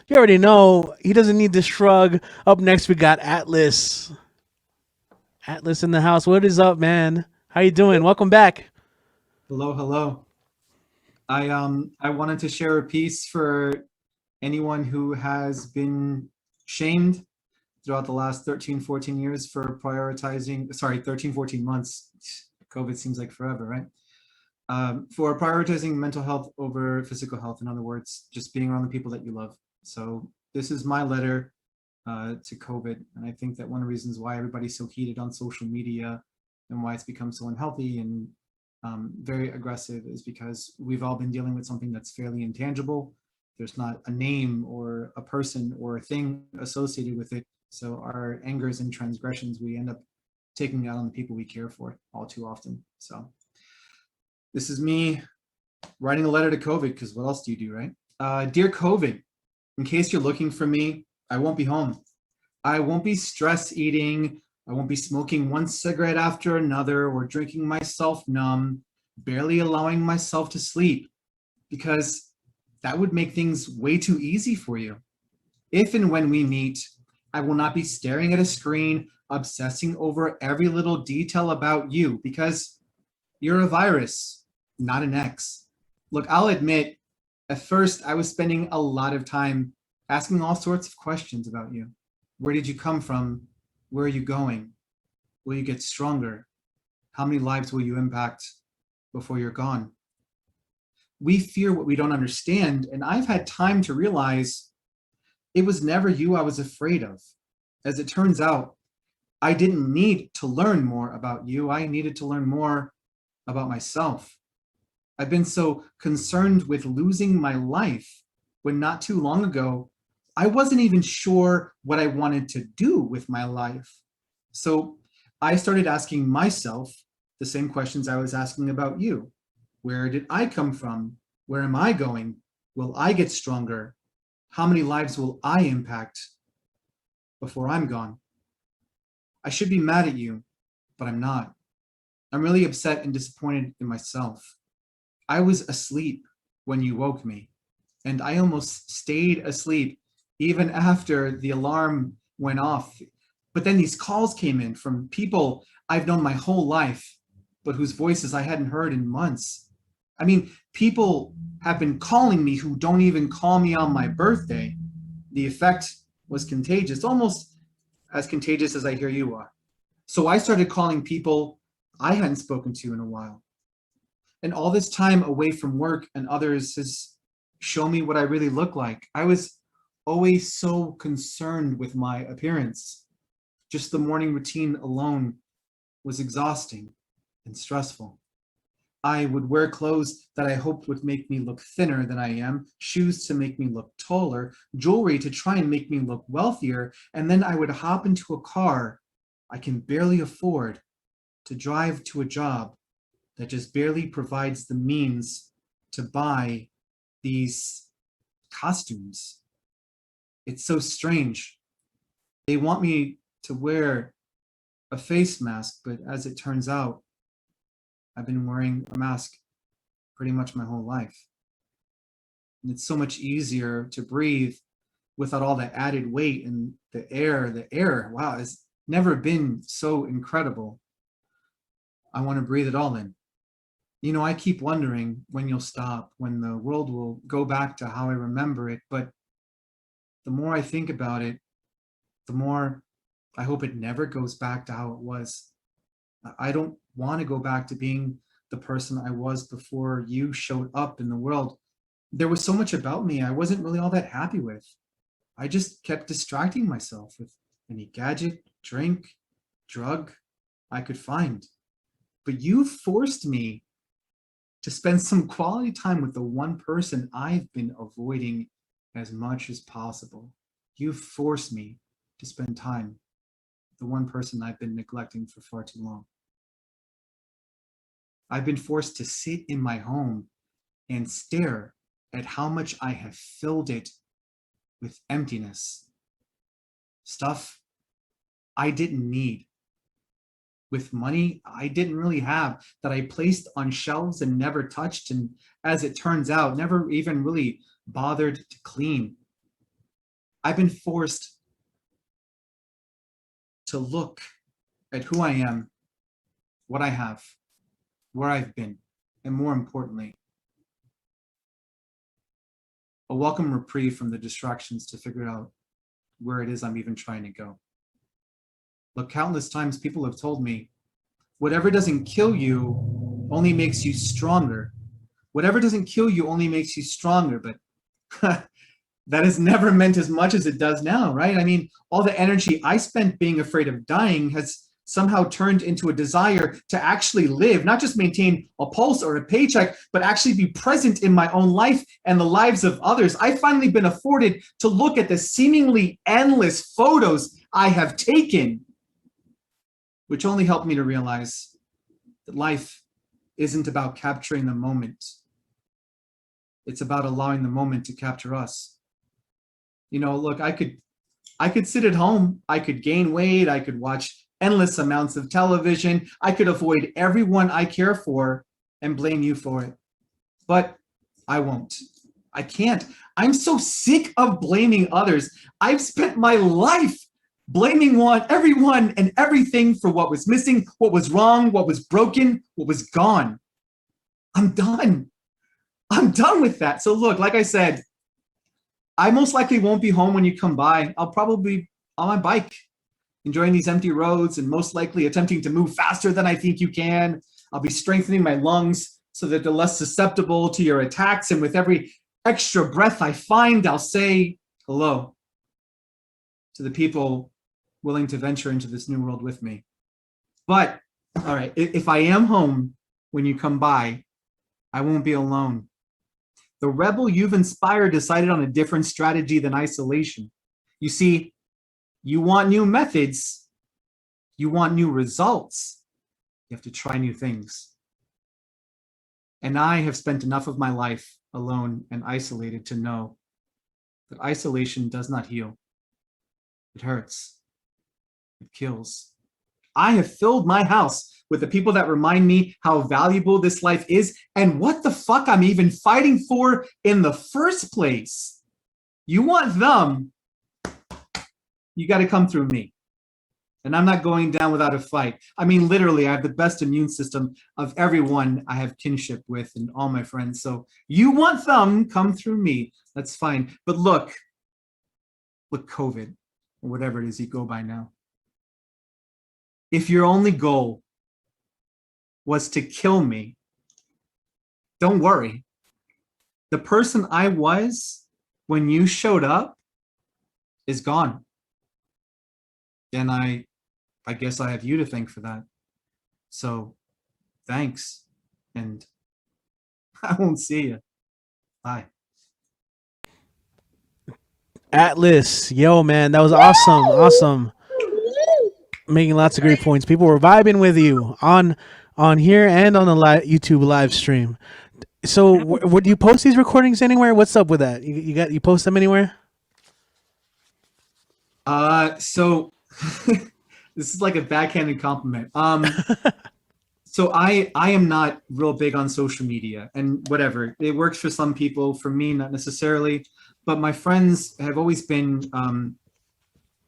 You already know he doesn't need to shrug. Up next, we got Atlas. Atlas in the house. What is up, man? How you doing? Welcome back. Hello, hello. I wanted to share a piece for anyone who has been shamed throughout the last 13, 14 years for prioritizing, sorry, 13, 14 months. COVID seems like forever, right? For prioritizing mental health over physical health. In other words, just being around the people that you love. So this is my letter to COVID. And I think that one of the reasons why everybody's so heated on social media and why it's become so unhealthy and very aggressive is because we've all been dealing with something that's fairly intangible. There's not a name or a person or a thing associated with it. So our angers and transgressions, we end up taking out on the people we care for all too often. So this is me writing a letter to COVID because what else do you do, right? Dear COVID, in case you're looking for me, I won't be home. I won't be stress eating. I won't be smoking one cigarette after another or drinking myself numb, barely allowing myself to sleep because that would make things way too easy for you. If and when we meet, I will not be staring at a screen, obsessing over every little detail about you because you're a virus, not an ex. Look, I'll admit, at first I was spending a lot of time asking all sorts of questions about you. Where did you come from? Where are you going? Will you get stronger? How many lives will you impact before you're gone? We fear what we don't understand, and I've had time to realize it was never you I was afraid of. As it turns out, I didn't need to learn more about you. I needed to learn more about myself. I've been so concerned with losing my life when not too long ago, I wasn't even sure what I wanted to do with my life. So I started asking myself the same questions I was asking about you. Where did I come from? Where am I going? Will I get stronger? How many lives will I impact before I'm gone? I should be mad at you, but I'm not. I'm really upset and disappointed in myself. I was asleep when you woke me, and I almost stayed asleep even after the alarm went off. But then these calls came in from people I've known my whole life, but whose voices I hadn't heard in months. I mean, people have been calling me who don't even call me on my birthday. The effect was contagious, almost as contagious as I hear you are. So I started calling people I hadn't spoken to in a while. And all this time away from work and others has shown me what I really look like. I was always so concerned with my appearance. Just the morning routine alone was exhausting and stressful. I would wear clothes that I hoped would make me look thinner than I am, shoes to make me look taller, jewelry to try and make me look wealthier, and then I would hop into a car I can barely afford to drive to a job that just barely provides the means to buy these costumes. It's so strange. They want me to wear a face mask, but as it turns out, I've been wearing a mask pretty much my whole life. And it's so much easier to breathe without all that added weight and the air, wow, it's never been so incredible. I want to breathe it all in. You know, I keep wondering when you'll stop, when the world will go back to how I remember it. But the more I think about it, the more I hope it never goes back to how it was. I don't want to go back to being the person I was before you showed up in the world. There was so much about me I wasn't really all that happy with. I just kept distracting myself with any gadget, drink, drug I could find. But you forced me to spend some quality time with the one person I've been avoiding as much as possible. You forced me to spend time with the one person I've been neglecting for far too long. I've been forced to sit in my home and stare at how much I have filled it with emptiness, stuff I didn't need, with money I didn't really have that I placed on shelves and never touched, and as it turns out, never even really bothered to clean. I've been forced to look at who I am, what I have, where I've been, and more importantly, a welcome reprieve from the distractions to figure out where it is I'm even trying to go. Look, countless times people have told me, whatever doesn't kill you only makes you stronger. Whatever doesn't kill you only makes you stronger, but that is never meant as much as it does now, right? I mean, all the energy I spent being afraid of dying has somehow turned into a desire to actually live, not just maintain a pulse or a paycheck, but actually be present in my own life and the lives of others. I've finally been afforded to look at the seemingly endless photos I have taken, which only helped me to realize that life isn't about capturing the moment. It's about allowing the moment to capture us. You know, look, I could sit at home, I could gain weight, I could watch endless amounts of television, I could avoid everyone I care for and blame you for it. But I won't. I can't. I'm so sick of blaming others. I've spent my life blaming everyone and everything for what was missing, what was wrong, what was broken, what was gone. I'm done. I'm done with that. So look, like I said, I most likely won't be home when you come by. I'll probably be on my bike, enjoying these empty roads and most likely attempting to move faster than I think you can. I'll be strengthening my lungs so that they're less susceptible to your attacks. And with every extra breath I find, I'll say hello to the people willing to venture into this new world with me. But, all right, if I am home when you come by, I won't be alone. The rebel you've inspired decided on a different strategy than isolation. You see, you want new methods, you want new results, you have to try new things. And I have spent enough of my life alone and isolated to know that isolation does not heal. It hurts. It kills. I have filled my house with the people that remind me how valuable this life is and what the fuck I'm even fighting for in the first place. You want them, you got to come through me. And I'm not going down without a fight. I mean, literally, I have the best immune system of everyone I have kinship with and all my friends. So you want them, come through me. That's fine. But look, COVID, or whatever it is you go by now. If your only goal was to kill me, don't worry. The person I was when you showed up is gone. And I guess I have you to thank for that. So thanks. And I won't see you. Bye. Atlas, yo, man, that was awesome. Awesome. Making lots of great points. People were vibing with you on here and on the YouTube live stream. So, would you post these recordings anywhere? What's up with that? You post them anywhere? So this is like a backhanded compliment. So I am not real big on social media, and whatever, it works for some people. For me, not necessarily. But my friends have always been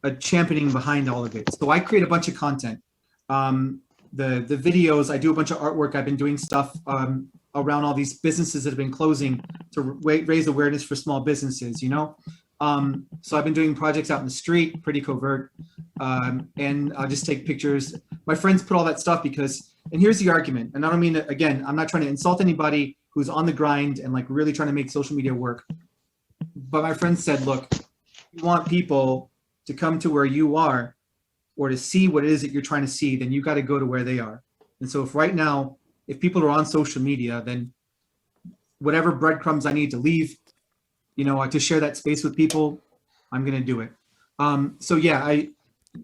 a championing behind all of it. So I create a bunch of content. The videos, I do a bunch of artwork. I've been doing stuff around all these businesses that have been closing to raise awareness for small businesses, you know? So I've been doing projects out in the street, pretty covert, and I'll just take pictures. My friends put all that stuff because, and here's the argument, and I don't mean to, again, I'm not trying to insult anybody who's on the grind and like really trying to make social media work. But my friends said, look, you want people to come to where you are or to see what it is that you're trying to see, then you got to go to where they are. And so if right now, if people are on social media, then whatever breadcrumbs I need to leave, you know, to share that space with people, I'm going to do it. So yeah,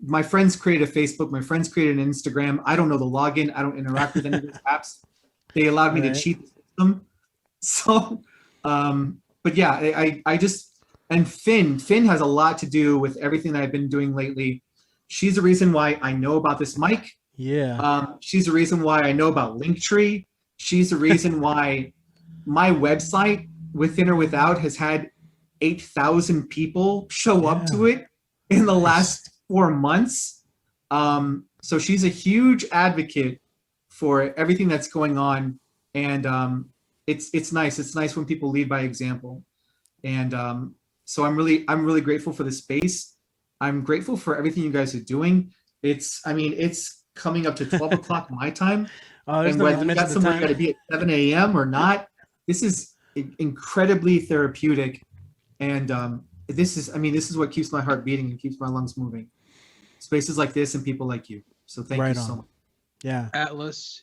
my friends created a Facebook, my friends created an Instagram. I don't know the login. I don't interact with any of these apps. They allowed me to cheat the system. So, but yeah, I just, and Finn has a lot to do with everything that I've been doing lately. She's the reason why I know about this mic. Yeah. She's the reason why I know about Linktree. She's the reason why my website, Within or Without, has had 8,000 people show up to Yeah. it in the Nice. last 4 months. So she's a huge advocate for everything that's going on, and it's nice. It's nice when people lead by example, and so I'm really grateful for the space. I'm grateful for everything you guys are doing. I mean, it's coming up to 12 o'clock my time, Oh, there's and no need whether to you mention got the somewhere you got to time. be at 7 a.m. or not, this is incredibly therapeutic, and I mean, this is what keeps my heart beating and keeps my lungs moving. Spaces like this and people like you. So thank you Right so on. much. Yeah. Atlas,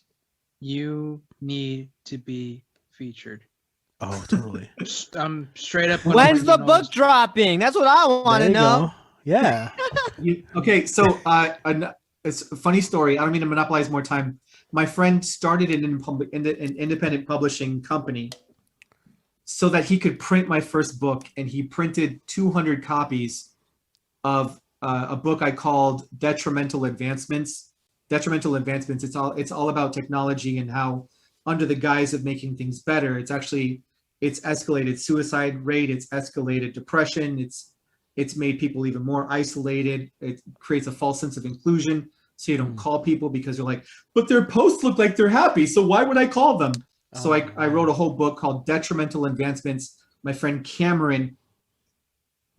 you need to be featured. Oh, totally. I'm straight up. When's the 100% book honest. dropping? That's what I want There to you know. go. Yeah. Okay, so it's a funny story. I don't mean to monopolize more time. My friend started an independent publishing company so that he could print my first book, and he printed 200 copies of a book I called Detrimental Advancements. Detrimental Advancements. It's all about technology and how, under the guise of making things better, it's escalated suicide rate, it's escalated depression, it's made people even more isolated. It creates a false sense of inclusion. So you don't call people because you're like, but their posts look like they're happy, so why would I call them? So I wrote a whole book called Detrimental Advancements. My friend Cameron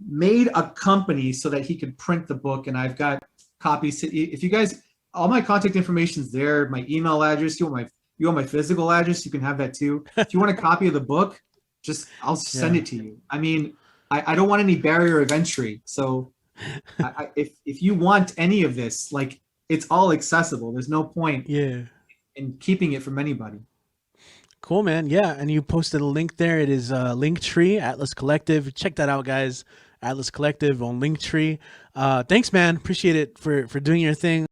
made a company so that he could print the book, and I've got copies. If you guys, all my contact information is there. My email address. You want my physical address? You can have that too. If you want a copy of the book, I'll send Yeah. it to you. I mean, I don't want any barrier of entry. So if you want any of this, like, it's all accessible. There's no point Yeah. in keeping it from anybody. Cool, man. Yeah, and you posted a link there. It is Linktree, Atlas Collective. Check that out, guys. Atlas Collective on Linktree. Thanks, man. Appreciate it for doing your thing.